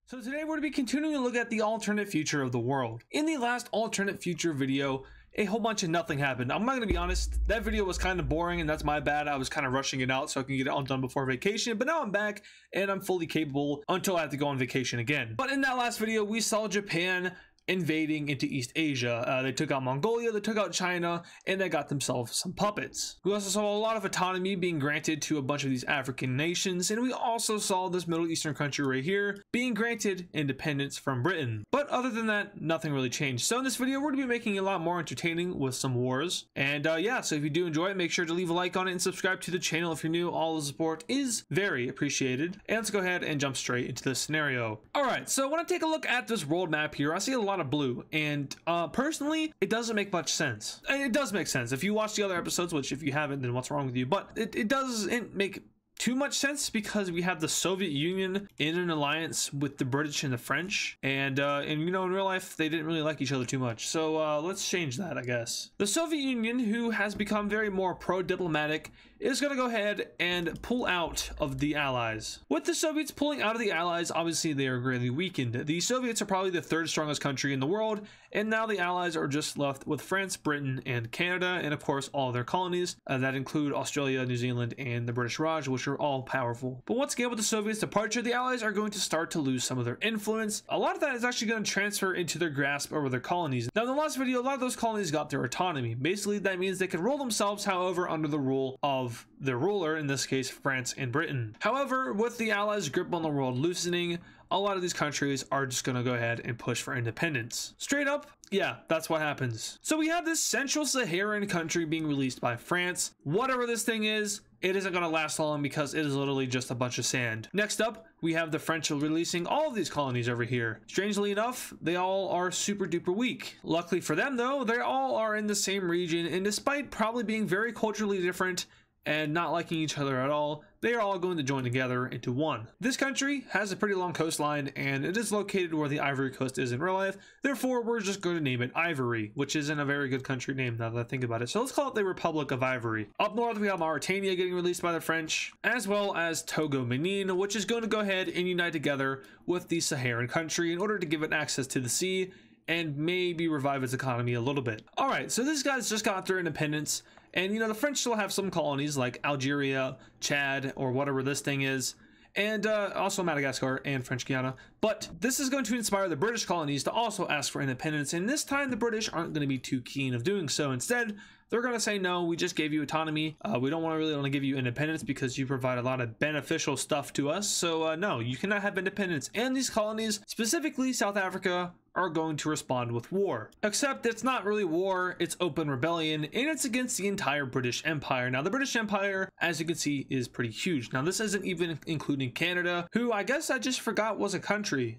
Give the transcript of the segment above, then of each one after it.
So today we're going to be continuing to look at the alternate future of the world. In the last alternate future video, a whole bunch of nothing happened. I'm not going to be honest, that video was kind of boring and that's my bad. I was kind of rushing it out so I can get it all done before vacation, but now I'm back and I'm fully capable until I have to go on vacation again. But in that last video, we saw Japan invading into East Asia. They took out Mongolia, they took out China, and they got themselves some puppets. We also saw a lot of autonomy being granted to a bunch of these African nations, and we also saw this Middle Eastern country right here being granted independence from Britain. But other than that, nothing really changed. So in this video, we're going to be making it a lot more entertaining with some wars. And yeah, so if you do enjoy it, make sure to leave a like on it and subscribe to the channel if you're new. All the support is very appreciated. And let's go ahead and jump straight into this scenario. All right, so when I take a look at this world map here, I see a lot of blue, and personally it doesn't make much sense. It does make sense if you watch the other episodes, which if you haven't, then what's wrong with you? But it doesn't make too much sense because we have the Soviet Union in an alliance with the British and the French, and you know, in real life they didn't really like each other too much. So let's change that, I guess. The Soviet Union, who has become very more pro-diplomatic, is going to go ahead and pull out of the Allies. With the Soviets pulling out of the Allies, obviously they are greatly weakened. The Soviets are probably the third strongest country in the world, and now the Allies are just left with France, Britain, and Canada, and of course all of their colonies that include Australia, New Zealand, and the British Raj, which are all powerful. But once again, with the Soviets' departure, the Allies are going to start to lose some of their influence. A lot of that is actually going to transfer into their grasp over their colonies. Now in the last video, a lot of those colonies got their autonomy. Basically, that means they can rule themselves, however, under the rule of their ruler, in this case France and Britain. However, with the Allies' grip on the world loosening, a lot of these countries are just going to go ahead and push for independence. Straight up, yeah, that's what happens. So we have this Central Saharan country being released by France. Whatever this thing is, it isn't going to last long because it is literally just a bunch of sand. Next up, we have the French releasing all of these colonies over here. Strangely enough, they all are super duper weak. Luckily for them though, they all are in the same region, and despite probably being very culturally different and not liking each other at all, they are all going to join together into one. This country has a pretty long coastline, and it is located where the Ivory Coast is in real life. Therefore, we're just going to name it Ivory, which isn't a very good country name now that I think about it. So let's call it the Republic of Ivory. Up north, we have Mauritania getting released by the French, as well as Togo Benin, which is going to go ahead and unite together with the Saharan country in order to give it access to the sea and maybe revive its economy a little bit. All right, so these guys just got their independence. And you know, the French still have some colonies like Algeria, Chad, or whatever this thing is, and also Madagascar and French Guiana. But this is going to inspire the British colonies to also ask for independence, and this time the British aren't going to be too keen of doing so. Instead, they're going to say, no, we just gave you autonomy. We don't really want to give you independence because you provide a lot of beneficial stuff to us. So no, you cannot have independence. And these colonies, specifically South Africa, are going to respond with war. Except it's not really war, it's open rebellion, and it's against the entire British Empire. Now the British Empire, as you can see, is pretty huge. Now this isn't even including Canada, who I guess I just forgot was a country.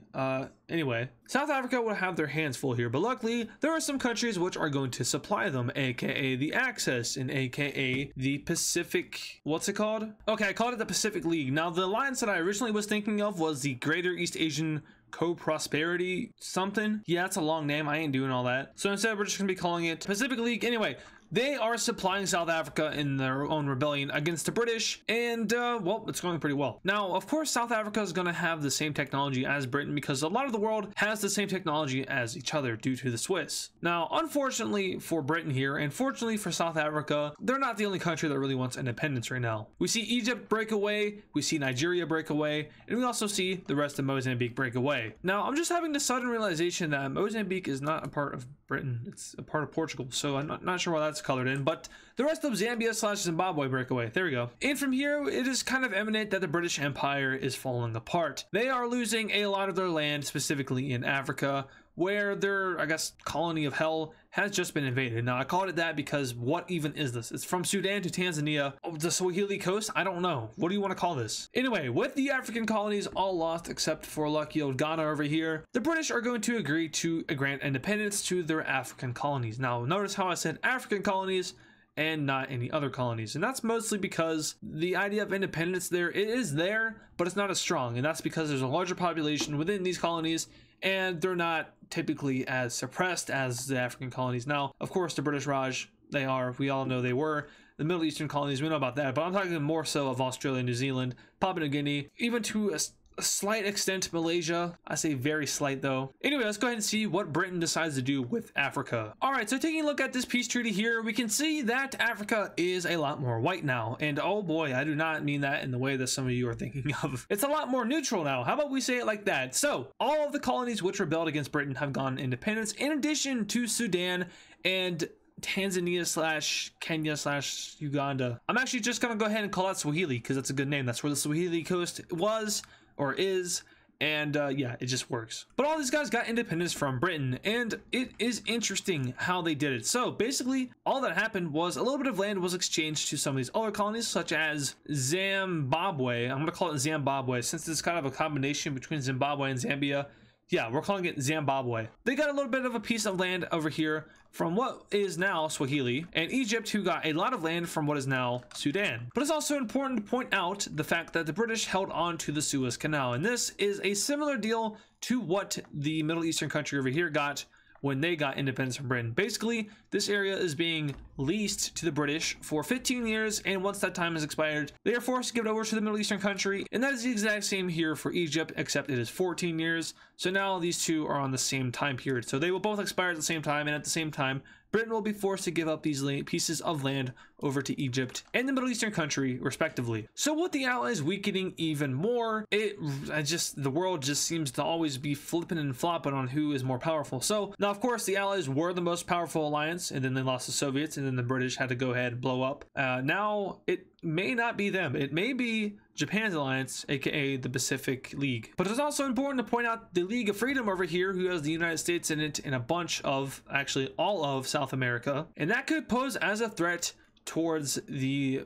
Anyway, South Africa will have their hands full here, but luckily there are some countries which are going to supply them, aka the Axis, and aka the Pacific, what's it called? Okay, I called it the Pacific League. Now the alliance that I originally was thinking of was the Greater East Asian Co-Prosperity something. Yeah, it's a long name, I ain't doing all that. So instead we're just gonna be calling it Pacific League. Anyway, they are supplying South Africa in their own rebellion against the British, and well, it's going pretty well. Now, of course, South Africa is going to have the same technology as Britain because a lot of the world has the same technology as each other due to the Swiss. Now, unfortunately for Britain here, and fortunately for South Africa, they're not the only country that really wants independence right now. We see Egypt break away, we see Nigeria break away, and we also see the rest of Mozambique break away. Now, I'm just having the sudden realization that Mozambique is not a part of Britain, it's a part of Portugal, so I'm not sure why that's colored in, but the rest of Zambia/Zimbabwe break away. There we go. And from here, it is kind of evident that the British Empire is falling apart. They are losing a lot of their land, specifically in Africa, where their, I guess, colony of hell has just been invaded. Now, I called it that because what even is this? It's from Sudan to Tanzania. Oh, the Swahili coast? I don't know. What do you want to call this? Anyway, with the African colonies all lost except for lucky old Ghana over here, the British are going to agree to grant independence to their African colonies. Now, notice how I said African colonies and not any other colonies, and that's mostly because the idea of independence there, it is there, but it's not as strong, and that's because there's a larger population within these colonies and they're not typically as suppressed as the African colonies. Now, of course, the British Raj, they are, we all know they were. The Middle Eastern colonies, we know about that, but I'm talking more so of Australia, New Zealand, Papua New Guinea, even to a slight extent Malaysia. I say very slight though. Anyway, let's go ahead and see what Britain decides to do with Africa. All right, so taking a look at this peace treaty here, we can see that Africa is a lot more white now. And oh boy, I do not mean that in the way that some of you are thinking of. It's a lot more neutral now. How about we say it like that? So all of the colonies which rebelled against Britain have gone independence, in addition to Sudan and Tanzania slash Kenya slash Uganda. I'm actually just gonna go ahead and call that Swahili because that's a good name. That's where the Swahili coast was or is, and yeah, it just works. But all these guys got independence from Britain, and it is interesting how they did it. So basically all that happened was a little bit of land was exchanged to some of these other colonies, such as Zimbabwe. I'm gonna call it Zimbabwe since it's kind of a combination between Zimbabwe and Zambia. Yeah, we're calling it Zimbabwe. They got a little bit of a piece of land over here from what is now Swahili, and Egypt, who got a lot of land from what is now Sudan. But it's also important to point out the fact that the British held on to the Suez Canal, and this is a similar deal to what the Middle Eastern country over here got when they got independence from Britain. Basically, this area is being leased to the British for 15 years, and once that time has expired, they are forced to give it over to the Middle Eastern country, and that is the exact same here for Egypt, except it is 14 years. So now these two are on the same time period. So they will both expire at the same time, and at the same time, Britain will be forced to give up these pieces of land over to Egypt and the Middle Eastern country, respectively. So with the Allies weakening even more, the world just seems to always be flipping and flopping on who is more powerful. So now, of course, the Allies were the most powerful alliance, and then they lost the Soviets, and then the British had to go ahead and blow up. Now it may not be them. It may be Japan's alliance, aka the Pacific League. But it's also important to point out the League of Freedom over here, who has the United States in it and a bunch of, actually all of South America, and that could pose as a threat towards the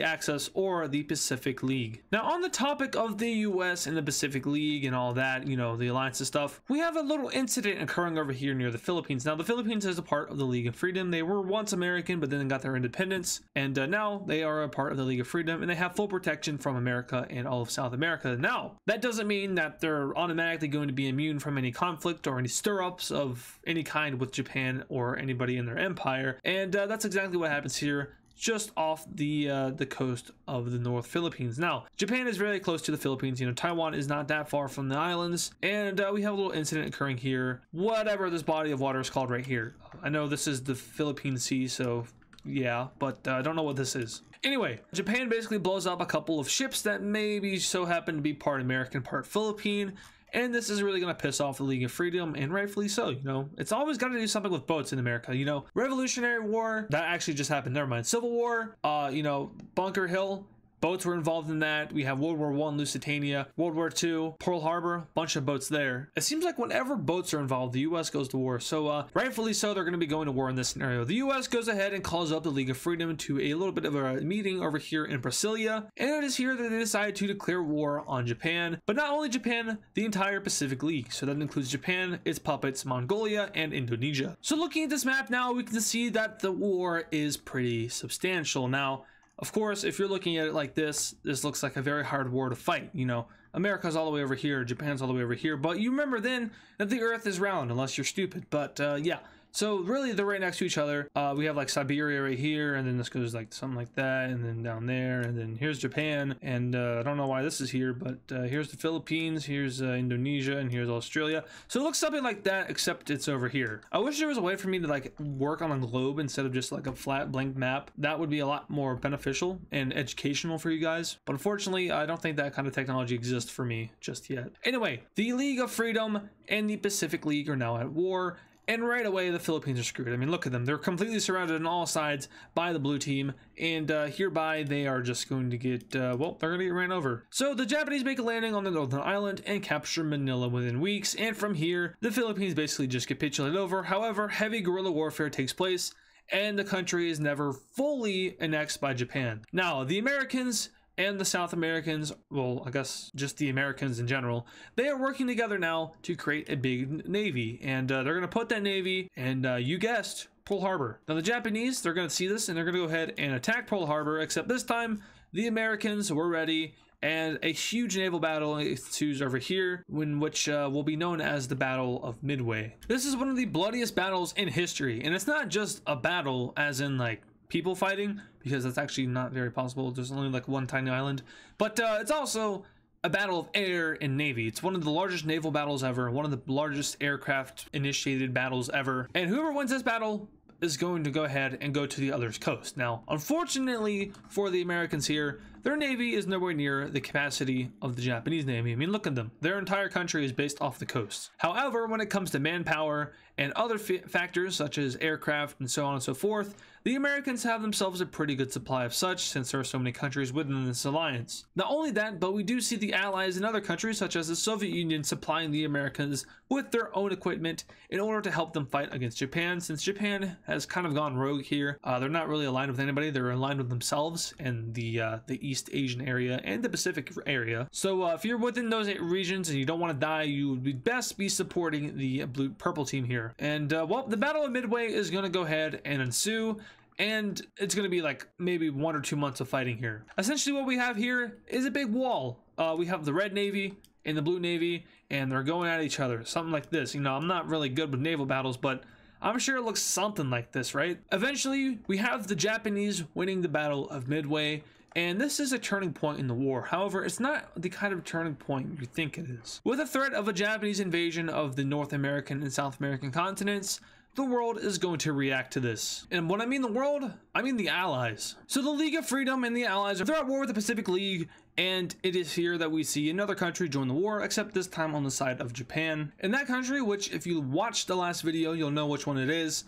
Axis or the Pacific League. Now, on the topic of the US and the Pacific League and all that, you know, the alliance and stuff, we have a little incident occurring over here near the Philippines. Now, the Philippines is a part of the League of Freedom. They were once American, but then they got their independence, and now they are a part of the League of Freedom, and they have full protection from America and all of South America. Now, that doesn't mean that they're automatically going to be immune from any conflict or any stir-ups of any kind with Japan or anybody in their empire, and that's exactly what happens here, just off the coast of the North Philippines. Now, Japan is very close to the Philippines. You know, Taiwan is not that far from the islands, and we have a little incident occurring here. Whatever this body of water is called right here. I know this is the Philippine Sea, so yeah, but I don't know what this is. Anyway, Japan basically blows up a couple of ships that maybe so happen to be part American, part Philippine. And this is really going to piss off the League of Freedom, and rightfully so. You know, it's always got to do something with boats in America. You know, Revolutionary War, that actually just happened. Never mind. Civil War, you know, Bunker Hill, boats were involved in that. We have World War I, Lusitania, World War II, Pearl Harbor, bunch of boats there. It seems like whenever boats are involved, the U.S. goes to war. So rightfully so, they're going to be going to war in this scenario. The U.S. goes ahead and calls up the League of Freedom to a little bit of a meeting over here in Brasilia. And it is here that they decide to declare war on Japan. But not only Japan, the entire Pacific League. So that includes Japan, its puppets, Mongolia, and Indonesia. So looking at this map now, we can see that the war is pretty substantial. Now, of course, if you're looking at it like this looks like a very hard war to fight. You know, America's all the way over here, Japan's all the way over here, but you remember then that the earth is round unless you're stupid. But yeah, so really they're right next to each other. We have like Siberia right here, and then this goes like something like that, and then down there, and then here's Japan, and I don't know why this is here, but here's the Philippines, here's Indonesia, and here's Australia. So it looks something like that, except it's over here. I wish there was a way for me to like work on a globe instead of just like a flat blank map. That would be a lot more beneficial and educational for you guys, but unfortunately I don't think that kind of technology exists for me just yet. Anyway, the League of Freedom and the Pacific League are now at war. And right away, the Philippines are screwed. I mean, look at them. They're completely surrounded on all sides by the blue team. And hereby, they are just going to get, well, they're going to get ran over. So the Japanese make a landing on the northern island and capture Manila within weeks. And from here, the Philippines basically just capitulate over. However, heavy guerrilla warfare takes place, and the country is never fully annexed by Japan. Now, the Americans and the South Americans, well, I guess just the Americans in general, they are working together now to create a big navy, and they're going to put that navy, and you guessed, Pearl Harbor. Now the Japanese, they're going to see this, and they're going to go ahead and attack Pearl Harbor, except this time the Americans were ready, and a huge naval battle ensues over here, which will be known as the Battle of Midway. This is one of the bloodiest battles in history, and it's not just a battle as in like people fighting, because that's actually not very possible. There's only like one tiny island, but it's also a battle of air and navy. It's one of the largest naval battles ever, one of the largest aircraft initiated battles ever, and whoever wins this battle is going to go ahead and go to the other's coast. Now, unfortunately for the Americans here, their navy is nowhere near the capacity of the Japanese navy. I mean, look at them. Their entire country is based off the coast. However, when it comes to manpower and other factors such as aircraft and so on and so forth, the Americans have themselves a pretty good supply of such, since there are so many countries within this alliance. Not only that, but we do see the allies in other countries such as the Soviet Union supplying the Americans with their own equipment in order to help them fight against Japan, since Japan has kind of gone rogue here. They're not really aligned with anybody. They're aligned with themselves and the East Asian area and the Pacific area. So if you're within those regions and you don't want to die, you would best be supporting the purple team here. And well, the Battle of Midway is going to go ahead and ensue, and it's going to be like maybe 1 or 2 months of fighting here. Essentially what we have here is a big wall. We have the red navy and the blue navy, and they're going at each other, something like this. You know, I'm not really good with naval battles, but I'm sure it looks something like this, right? Eventually we have the Japanese winning the Battle of Midway, and this is a turning point in the war. However, it's not the kind of turning point you think it is. With the threat of a Japanese invasion of the North American and South American continents, the world is going to react to this. And when I mean the world, I mean the Allies. So the League of Freedom and the Allies are at war with the Pacific League, and it is here that we see another country join the war, except this time on the side of Japan. And that country, which if you watched the last video, you'll know which one it is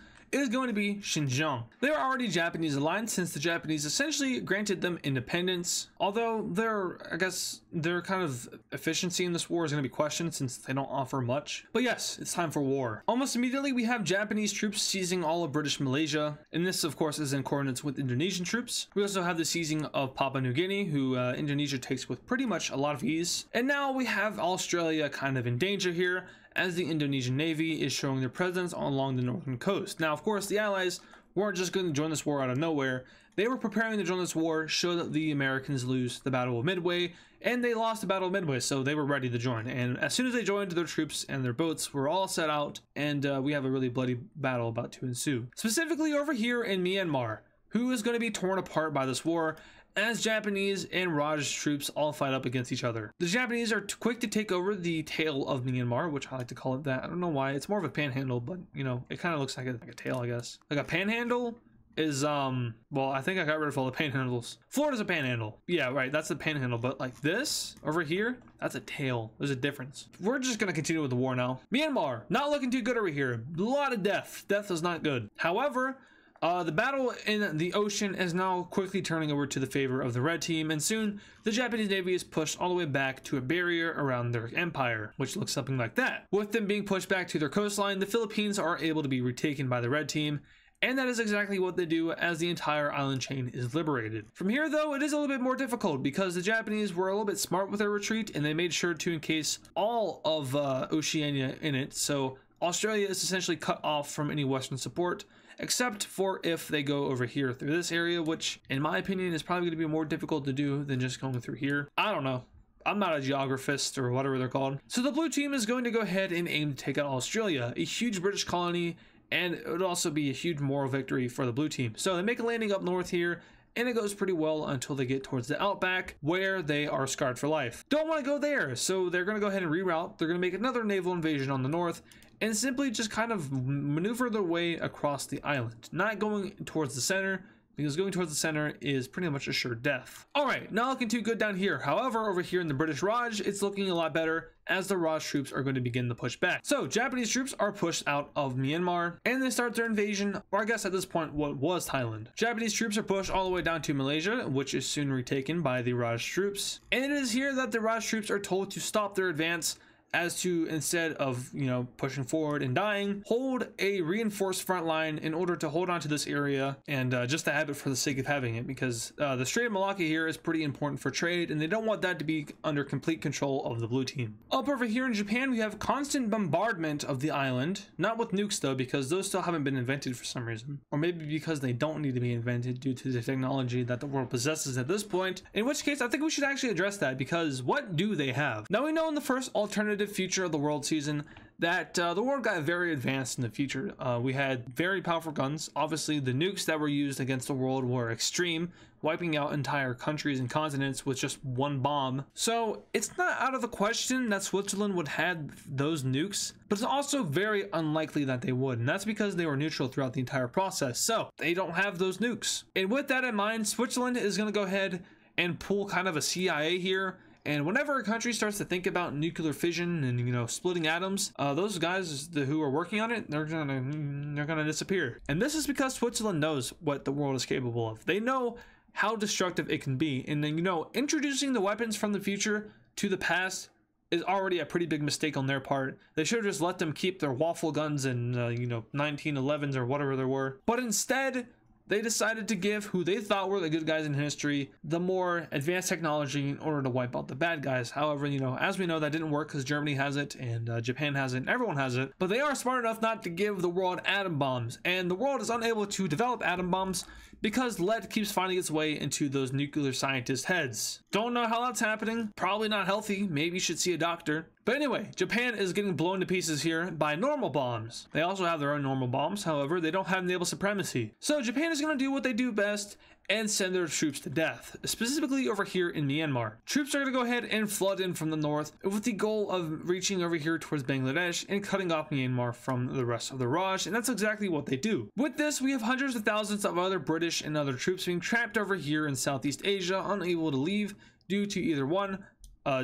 going to be Xinjiang. They are already Japanese aligned, since the Japanese essentially granted them independence, although I guess their kind of efficiency in this war is going to be questioned since they don't offer much. But yes, it's time for war. Almost immediately we have Japanese troops seizing all of British Malaysia, and this of course is in coordinates with Indonesian troops. We also have the seizing of Papua New Guinea, who Indonesia takes with pretty much a lot of ease. And now we have Australia kind of in danger here, as the Indonesian Navy is showing their presence along the northern coast. Now, of course, the Allies weren't just going to join this war out of nowhere. They were preparing to join this war should the Americans lose the Battle of Midway, and they lost the Battle of Midway, so they were ready to join. And as soon as they joined, their troops and their boats were all set out, and we have a really bloody battle about to ensue. Specifically over here in Myanmar, who is going to be torn apart by this war, as Japanese and Raj troops all fight up against each other. The Japanese are quick to take over the tail of Myanmar, which I like to call it that. I don't know why. It's more of a panhandle, but you know, it kind of looks like a tail, I guess. Like a panhandle is, well, I think I got rid of all the panhandles. Florida's a panhandle. Yeah, right, that's the panhandle, but like this over here, that's a tail. There's a difference. We're just gonna continue with the war now. Myanmar, not looking too good over here. A lot of death. Death is not good. However, the battle in the ocean is now quickly turning over to the favor of the red team, and soon the Japanese Navy is pushed all the way back to a barrier around their empire, which looks something like that. With them being pushed back to their coastline, the Philippines are able to be retaken by the red team, and that is exactly what they do as the entire island chain is liberated. From here though, it is a little bit more difficult because the Japanese were a little bit smart with their retreat, and they made sure to encase all of Oceania in it, so Australia is essentially cut off from any Western support, except for if they go over here through this area, which in my opinion is probably going to be more difficult to do than just going through here. I don't know. I'm not a geographist or whatever they're called. So the blue team is going to go ahead and aim to take out Australia, a huge British colony, and it would also be a huge moral victory for the blue team. So they make a landing up north here, and it goes pretty well until they get towards the outback, where they are scarred for life. Don't want to go there, so they're going to go ahead and reroute. They're going to make another naval invasion on the north, and simply just kind of maneuver their way across the island, not going towards the center, because going towards the center is pretty much a sure death. Alright, not looking too good down here. However, over here in the British Raj, it's looking a lot better, as the Raj troops are going to begin the push back. So Japanese troops are pushed out of Myanmar, and they start their invasion, or I guess at this point what was Thailand. Japanese troops are pushed all the way down to Malaysia, which is soon retaken by the Raj troops, and it is here that the Raj troops are told to stop their advance, as to, instead of, you know, pushing forward and dying, hold a reinforced front line in order to hold on to this area, and just to have it for the sake of having it, because the Strait of Malacca here is pretty important for trade, and they don't want that to be under complete control of the blue team. Up over here in Japan, we have constant bombardment of the island, not with nukes though, because those still haven't been invented for some reason, or maybe because they don't need to be invented due to the technology that the world possesses at this point, in which case I think we should actually address that, because what do they have? Now we know in the first alternative future of the world season that the world got very advanced in the future. We had very powerful guns. Obviously, the nukes that were used against the world were extreme, wiping out entire countries and continents with just one bomb. So it's not out of the question that Switzerland would have those nukes, but it's also very unlikely that they would, and that's because they were neutral throughout the entire process. So they don't have those nukes. And with that in mind, Switzerland is going to go ahead and pull kind of a CIA here. And whenever a country starts to think about nuclear fission and, you know, splitting atoms, those guys who are working on it, they're gonna disappear. And this is because Switzerland knows what the world is capable of. They know how destructive it can be. And then, you know, introducing the weapons from the future to the past is already a pretty big mistake on their part. They should have just let them keep their waffle guns and, you know, 1911s or whatever there were. But instead, they decided to give who they thought were the good guys in history the more advanced technology in order to wipe out the bad guys. However, you know, as we know, that didn't work because Germany has it and Japan has it and everyone has it. But they are smart enough not to give the world atom bombs. And the world is unable to develop atom bombs because lead keeps finding its way into those nuclear scientists' heads. Don't know how that's happening. Probably not healthy. Maybe you should see a doctor. But anyway, Japan is getting blown to pieces here by normal bombs. They also have their own normal bombs. However, they don't have naval supremacy. So Japan is going to do what they do best and send their troops to death, specifically over here in Myanmar. Troops are going to go ahead and flood in from the north with the goal of reaching over here towards Bangladesh and cutting off Myanmar from the rest of the Raj, and that's exactly what they do. With this, we have hundreds of thousands of other British and other troops being trapped over here in Southeast Asia, unable to leave due to either one,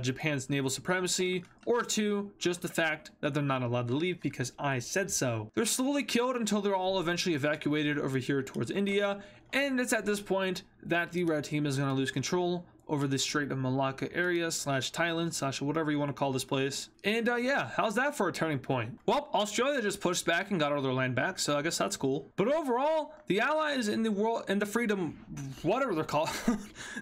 Japan's naval supremacy, or two, just the fact that they're not allowed to leave because I said so. They're slowly killed until they're all eventually evacuated over here towards India, and it's at this point that the red team is going to lose control over the Strait of Malacca area / Thailand / whatever you want to call this place. And yeah, how's that for a turning point? Well, Australia just pushed back and got all their land back, so I guess that's cool. But overall, the allies in the world and the freedom, whatever they're called,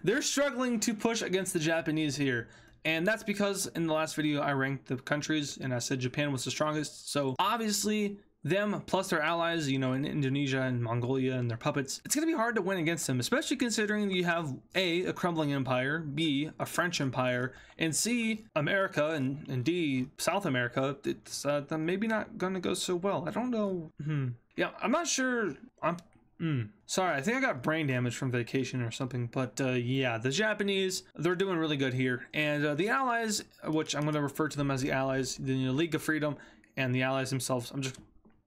they're struggling to push against the Japanese here. And that's because in the last video I ranked the countries and I said Japan was the strongest. So obviously them plus their allies, you know, in Indonesia and Mongolia and their puppets, it's going to be hard to win against them, especially considering you have a crumbling empire, B, a French empire, and C, America, and D, South America. It's maybe not going to go so well. I don't know. Yeah, I'm not sure. Sorry, I think I got brain damage from vacation or something, but yeah, the Japanese, they're doing really good here. And the allies, which I'm going to refer to them as the allies, the League of Freedom, and the allies themselves,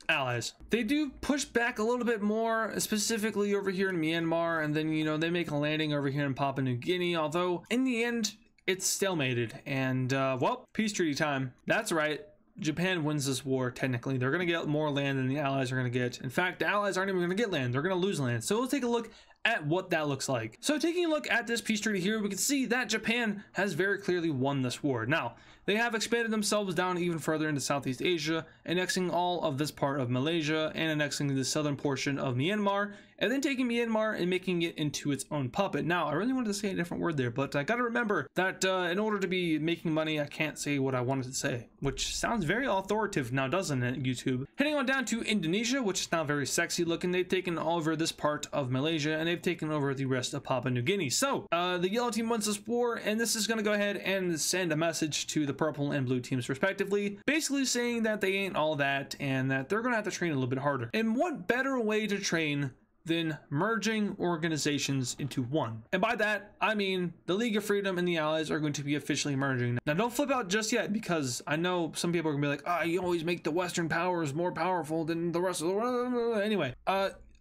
allies. They do push back a little bit more, specifically over here in Myanmar, and then, you know, they make a landing over here in Papua New Guinea, although in the end, it's stalemated. And, well, peace treaty time. That's right. Japan wins this war, technically. They're going to get more land than the allies are going to get. In fact, the allies aren't even going to get land. They're going to lose land. So we'll take a look at what that looks like. So taking a look at this peace treaty here, we can see that Japan has very clearly won this war. Now, they have expanded themselves down even further into Southeast Asia, annexing all of this part of Malaysia and annexing the southern portion of Myanmar, and then taking Myanmar and making it into its own puppet. Now, I really wanted to say a different word there, but I gotta remember that in order to be making money, I can't say what I wanted to say, which sounds very authoritative now, doesn't it, YouTube? Heading on down to Indonesia, which is now very sexy looking. They've taken over this part of Malaysia, and they've taken over the rest of Papua New Guinea. So, the yellow team wins this war, and this is gonna go ahead and send a message to the purple and blue teams respectively, basically saying that they ain't all that, and that they're gonna have to train a little bit harder. And what better way to train than merging organizations into one? And by that, I mean the League of Freedom and the Allies are going to be officially merging. Now, don't flip out just yet, because I know some people are gonna be like, ah, you always make the Western powers more powerful than the rest of the world. Anyway,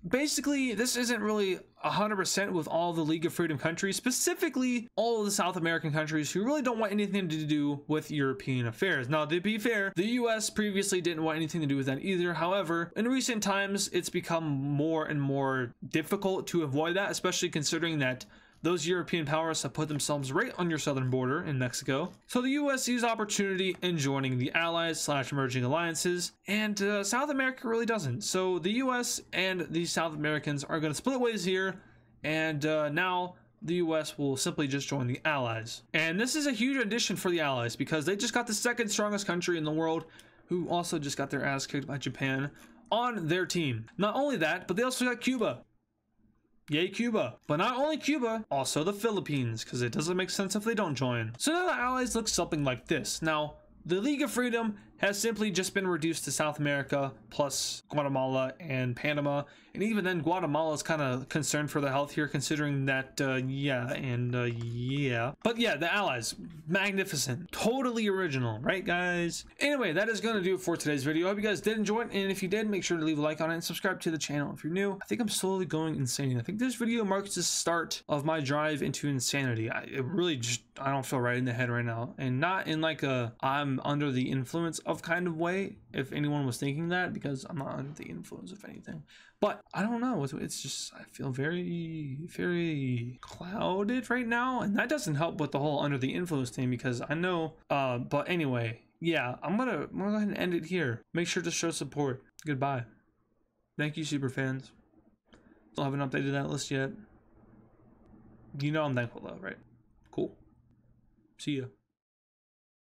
basically, this isn't really 100% with all the League of Freedom countries, specifically all of the South American countries who really don't want anything to do with European affairs. Now, to be fair, the US previously didn't want anything to do with that either. However, in recent times, it's become more and more difficult to avoid that, especially considering that those European powers have put themselves right on your southern border in Mexico. So the US sees opportunity in joining the allies / merging alliances, and South America really doesn't. So the US and the South Americans are going to split ways here, and now the US will simply just join the allies. And this is a huge addition for the allies because they just got the second strongest country in the world, who also just got their ass kicked by Japan, on their team. Not only that, but they also got Cuba. Yay, Cuba. But not only Cuba, also the Philippines, because it doesn't make sense if they don't join. So now the allies look something like this. Now, the League of Freedom has simply just been reduced to South America plus Guatemala and Panama. And even then, Guatemala is kind of concerned for the health here, considering that, yeah. But yeah, the allies, magnificent, totally original, right, guys? Anyway, that is going to do it for today's video. I hope you guys did enjoy it, and if you did, make sure to leave a like on it and subscribe to the channel if you're new. I think I'm slowly going insane. I think this video marks the start of my drive into insanity. I don't feel right in the head right now, and not in like a I'm under the influence of kind of way, if anyone was thinking that, because I'm not under the influence of anything. But I don't know, it's just, I feel very clouded right now, and that doesn't help with the whole under the influence thing, because I know, but anyway, yeah, I'm gonna go ahead and end it here. Make sure to show support. Goodbye. Thank you, super fans. Still haven't updated that list yet. You know I'm thankful though, right? Cool. See ya.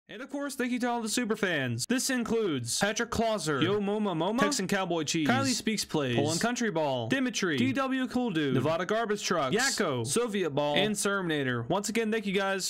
And of course, thank you to all the super fans. This includes Patrick Clauser, Yo Moma Moma, Texan Cowboy Cheese, Kylie Speaks Plays, Poland Country Ball, Dimitri, DW Cool Dude, Nevada Garbage Trucks, Yakko, Soviet Ball, and Serminator. Once again, thank you guys.